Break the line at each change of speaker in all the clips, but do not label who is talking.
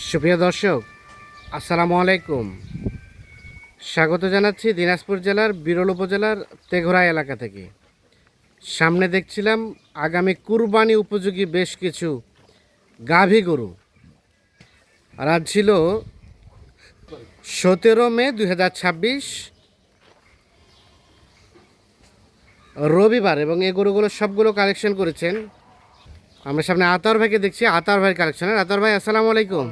সুপ্রিয় দর্শক, আসসালামু আলাইকুম। স্বাগত জানাচ্ছি দিনাজপুর জেলার বিরল উপজেলার তেঘরা এলাকা থেকে। সামনে দেখছিলাম আগামী কুরবানি উপযোগী বেশ কিছু গাভী গরু। আর আজ ছিল 17 মে 2026 রবিবার, এবং এই গরুগুলো সবগুলো কালেকশন করেছেন। আমরা সামনে আতার ভাইকে দেখছি, আতার ভাইয়ের কালেকশনের। আতার ভাই, আসসালামু আলাইকুম।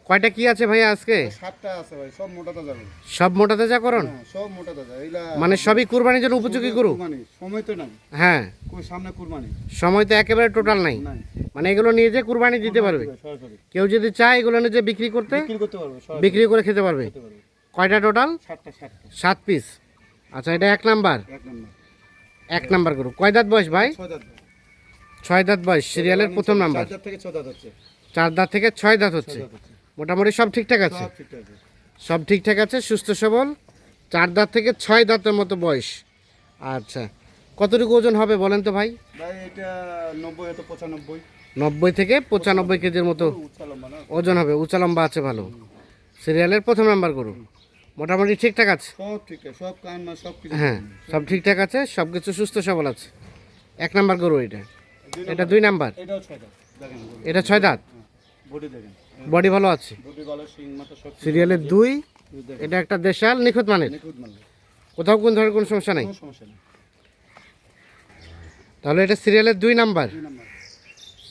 কয়টা কি আছে ভাই আজকে?
7টা আছে ভাই, সব মোটা তাজা ভাই।
সব মোটা তাজাকরণ,
সব মোটা তাজা। এইলা
মানে সবই কুরবানির জন্য উপযোগী গরু।
কুরবানি সময় তো নাই,
হ্যাঁ,
কই সামনে কুরবানি
সময় তো একেবারে টোটাল নাই।
নাই,
মানে এগুলো নিয়ে যে কুরবানি দিতে পারবে,
সরাসরি
কেউ যদি চায় এগুলো নিজে বিক্রি করতে,
বিক্রি করতে পারবে, সরাসরি
বিক্রি করে খেতে পারবে।
করতে পারবে।
কয়টা টোটাল?
7টা
7 পিস। আচ্ছা, এটা এক নাম্বার,
এক নম্বর।
এক নাম্বার গরু। কয় দাঁত বয়স ভাই?
6 দাঁত ভাই।
6 দাঁত বয়স, সিরিয়ালের প্রথম নাম্বার।
4 দাঁত থেকে 6 দাঁত হচ্ছে।
4 দাঁত থেকে 6 দাঁত হচ্ছে।
6 দাঁত হচ্ছে।
মোটামুটি সব ঠিকঠাক আছে,
সব ঠিক আছে।
সব ঠিকঠাক আছে, সুস্থ সবল। 4 দাঁত থেকে 6 দাঁতের মতো বয়স। আচ্ছা, কতটুকু ওজন হবে বলেন তো ভাই?
ভাই এটা 90 হয়তো 95।
90 থেকে 95 কেজির মতো
উচ্চ লম্বা না?
ওজন হবে, উঁচা লম্বা আছে, ভালো। সিরিয়ালের প্রথম নাম্বার গরু, মোটামুটি ঠিকঠাক আছে।
সব ঠিক আছে, সব কান মা সব কিছু।
হ্যাঁ, সব ঠিকঠাক আছে, সব কিছু সুস্থ সবল আছে। এক নাম্বার গরু এটা। এটা 2 নাম্বার,
এটাও 6 দাঁত। দেখেন
এটা 6 দাঁত,
বডি দেখেন,
বডি ভালো আছে।
বডি ভালো, সিং মাথা সব
সিরিয়ালের 2,
দেখেন।
এটা একটা দেশাল নিখুঁত মানের,
নিখুঁত মাল,
কোথাও কোন ধরনের কোনো সমস্যা নাই।
কোনো সমস্যা নেই।
তাহলে এটা সিরিয়ালের 2 নাম্বার,
2 নাম্বার।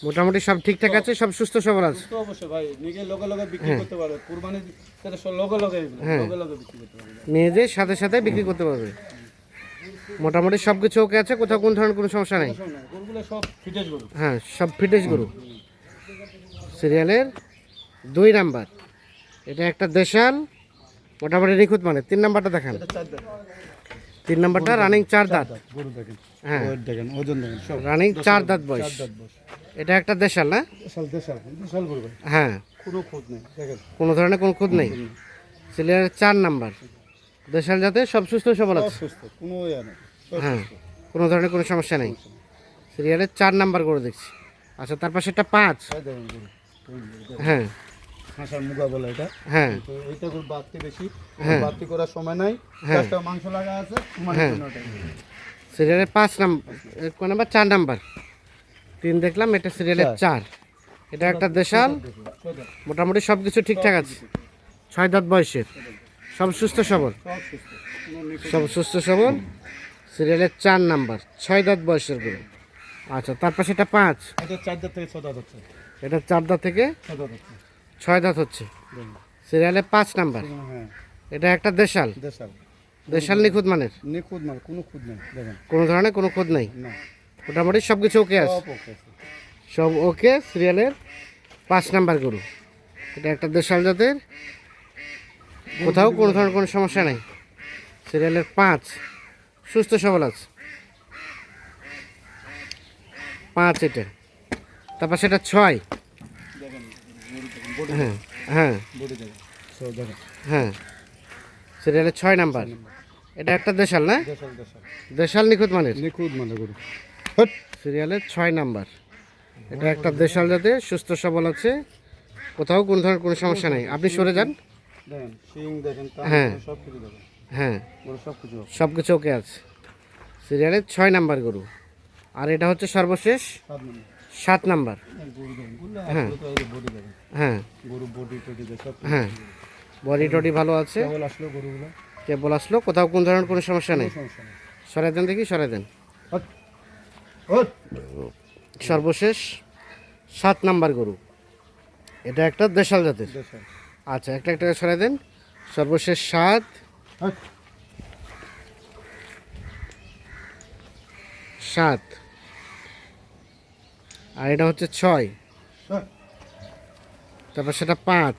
মোটামুটি সব ঠিকঠাক আছে, সব সুস্থ সবল আছে।
তো অবশ্যই ভাই, নিজে লগে লগে বিক্রি করতে পারবে। কুরবানি সেটা সব লগে লগে লগে লগে বিক্রি করতে পারবে।
নিয়ে যে সাথে সাথে বিক্রি করতে পারবে। মোটামুটি সব কিছু ওকে আছে, কোথাও কোন ধরনের কোনো সমস্যা নেই।
সমস্যা নাই, গরুগুলো সব ফিটেজ গরু।
হ্যাঁ, সব ফিটেজ গরু। সিরিয়ালের 2 নাম্বার, এটা একটা দেশাল, মোটামুটি নিখুঁত মানে। 3 নাম্বারটা দেখান।
এটা 4 দাঁত
3 নাম্বারটা রানিং 4 দাঁত।
গরু দেখেন,
হ্যাঁ,
ওয়েট দেখেন, ওজন দেখেন, সব
রানিং 4 দাঁত বয়স।
4 দাঁত বয়স।
এটা একটা দেশাল না?
বিশাল দেশাল, বিশাল গরু ভাই,
হ্যাঁ,
কোনো খোঁজ নেই। দেখেন
কোনো ধরনের কোনো খুঁত নেই। সিরিয়ালের 4 নাম্বার, দেশাল জাতে, সব সুস্থ সবল
সব
আছে।
সুস্থ, কোনো ইয়া নেই, সব
হ্যাঁ,
সুস্থ।
কোনো ধরনের কোনো সমস্যা নেই। সিরিয়ালের 4 নাম্বার করে দেখছি। আচ্ছা, তার পাশে একটা 5।
এই দেখেন গরু, এই দেখেন।
হ্যাঁ
হাঁসার মুগা বলে এটা।
হ্যাঁ
তো এইটা গরু বাড়তি বেশি,
হ্যাঁ।
বাড়তি করার সময় নাই।
হ্যাঁ।
একটা মাংস লাগা আছে, তোমার
হ্যাঁ।
জন্য ওটাই।
সিরিয়ালের 5 নাম্বার, কোন নাম্বার? 4 নাম্বার। 3 দেখলাম, এটা সিরিয়ালের 4। এটা একটা দেশাল,
সোজা,
মোটামুটি সব কিছু ঠিকঠাক আছে। 6 দাঁত বয়সের, সব সুস্থ সবল,
সব সুস্থ, কোনো নিখোঁজ
সব সুস্থ সবল। সিরিয়ালের 4 নাম্বার, 6 দাঁত বয়সের গরু। আচ্ছা, তার পাশে এটা 5।
এটা 4 দাঁত থেকে 6 দাঁত হচ্ছে,
এটা 4 দাঁত থেকে
6 দাঁত হচ্ছে।
6 দাঁত হচ্ছে।
দেখেন।
সিরিয়ালের 5 নাম্বার,
হ্যাঁ,
এটা একটা দেশাল,
দেশাল,
দেশাল নিখুঁত মানের,
নিখুঁত মাল, কোনো খুঁত নেই। দেখেন
কোনো ধরনের কোনো খোঁজ নেই।
না,
মোটামুটি সব কিছু ওকে আছে,
সব ওকে আছে।
সব ওকে। সিরিয়ালের 5 নাম্বার গরু, এটা একটা দেশাল জাতের, কোথাও কোনো ধরনের কোনো সমস্যা নেই। সিরিয়ালের 5, সুস্থ সবল আছে। 5 এটা। তারপর সেটা 6।
দেখেন গরু দেখেন, বডি
হ্যাঁ হ্যাঁ
বডি দেখেন, সব দেখেন।
হ্যাঁ, সিরিয়ালের 6 নাম্বার, এটা একটা দেশাল না?
দেশাল, দেশাল,
দেশাল নিখুঁত মানের,
নিখুঁত মাল গরু।
সিরিয়ালের 6 নাম্বার, এটা একটা দেশাল জাতের, সুস্থ সবল আছে, কোথাও কোনো ধরনের কোনো সমস্যা নেই। আপনি সরে যান।
দেখেন সিং দেখেন, কান
হ্যাঁ।
দেখেন, সব কিছু দেখেন,
হ্যাঁ,
গরু সব কিছু আছে।
সব কিছু ওকে আছে। সিরিয়ালের 6 নাম্বার গরু। আর এটা হচ্ছে সর্বশেষ
7 নম্বর।
7 নাম্বার।
গরু দেখেন, গরু
হ্যাঁ।
আসলে তো এই যে বডি দেখেন,
হ্যাঁ
গরু বডি টডি দেখে সব কিছু।
হ্যাঁ, বডি টডি ভালো আছে,
কেবল আসলো গরুগুলো,
কেবল আসলো, কোথাও কোনো ধরনের কোনো সমস্যা নেই।
কোনো সমস্যা নেই।
সরাই দেন দেখি, সরাই দেন।
Hot, hot.
সর্বশেষ 7 নাম্বার গরু, এটা একটা দেশাল জাতের।
দেশাল,
আচ্ছা, একটা একটা করে সরাই দেন। সর্বশেষ 7,
হট।
7, আর এটা হচ্ছে 6,
হট।
তারপর সেটা 5,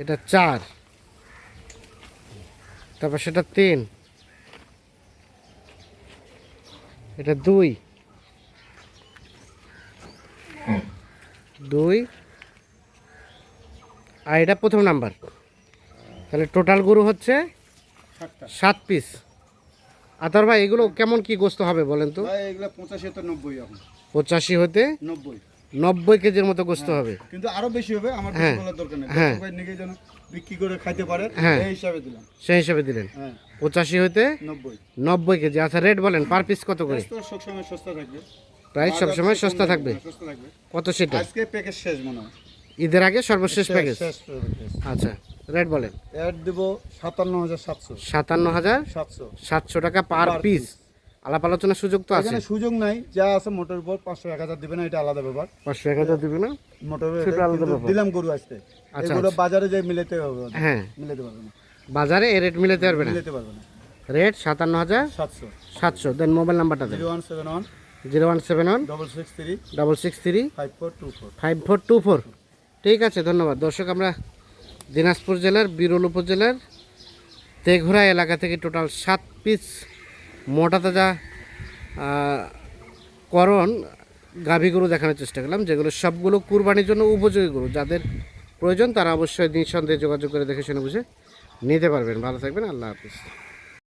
এটা 4, তারপর সেটা 3, এটা 2, 2, আর এটা প্রথম নাম্বার। তাহলে টোটাল গরু হচ্ছে
7টা।
7 পিস। আতর ভাই, এগুলো কেমন কি গোস্ত হবে বলেন তো?
ভাই এগুলো 85 তো 90 এখন।
85 হতে
90,
90 কেজির মতো গোস্ত হবে।
কিন্তু আরো বেশি হবে, আমার
হ্যাঁ।
বেশি বলার দরকার নেই,
হ্যাঁ।
সবাই নিজে যেন বিক্রি করে খাইতে পারে
হ্যাঁ।
এই হিসাবে দিলাম।
সেই হিসাবে দিলেন
হ্যাঁ
85 হইতে
90।
90 কেজি। আচ্ছা রেট বলেন পার পিস কত করে?
প্রাইস তো সবসময় সস্তা থাকবে,
প্রাইস সবসময় সস্তা থাকবে।
সস্তা থাকবে।
কত সেটা?
আজকে প্যাকেজ শেষ মনে হয়,
ঈদের আগে সর্বশেষ প্যাকেজ।
শেষ প্যাকেজ।
আচ্ছা রেট বলেন।
অ্যাড দেব 57,700।
57,700 টাকা পার পিস। আলাপ আলোচনার সুযোগ তো আছে?
এখানে সুযোগ নাই, যা আছে মোটর উপর 500-1000 দিবে না, এটা আলাদা ব্যাপার।
500-1000 দিবে না?
মোটরের
সেটা আলাদা
কিন্তু
ব্যাপার।
দিলাম গরু আজকে,
আচ্ছা,
এগুলো বাজারে যাই মিলাতে হবে ওদের।
হ্যাঁ
মিলাতে পারবে না,
বাজারে এ রেট মিলাতে পারবে না।
মিলাতে পারবে না।
রেট 57,700।
700
দেন মোবাইল নাম্বারটা দেন।
0171
0171
663
663
5424।
5424। ঠিক আছে, ধন্যবাদ। দর্শক, আমরা দিনাজপুর জেলার বিরল উপজেলার তেঘরা এলাকা থেকে টোটাল 7 পিস মোটা তাজা করণ গাভী গরু দেখানোর চেষ্টা করলাম, যেগুলো সবগুলো কুরবানির জন্য উপযোগী গরু। যাদের প্রয়োজন তারা অবশ্যই নিঃসন্দেহে যোগাযোগ করে দেখে শুনে বুঝে নিতে পারবেন। ভালো থাকবেন, আল্লাহ হাফিজ।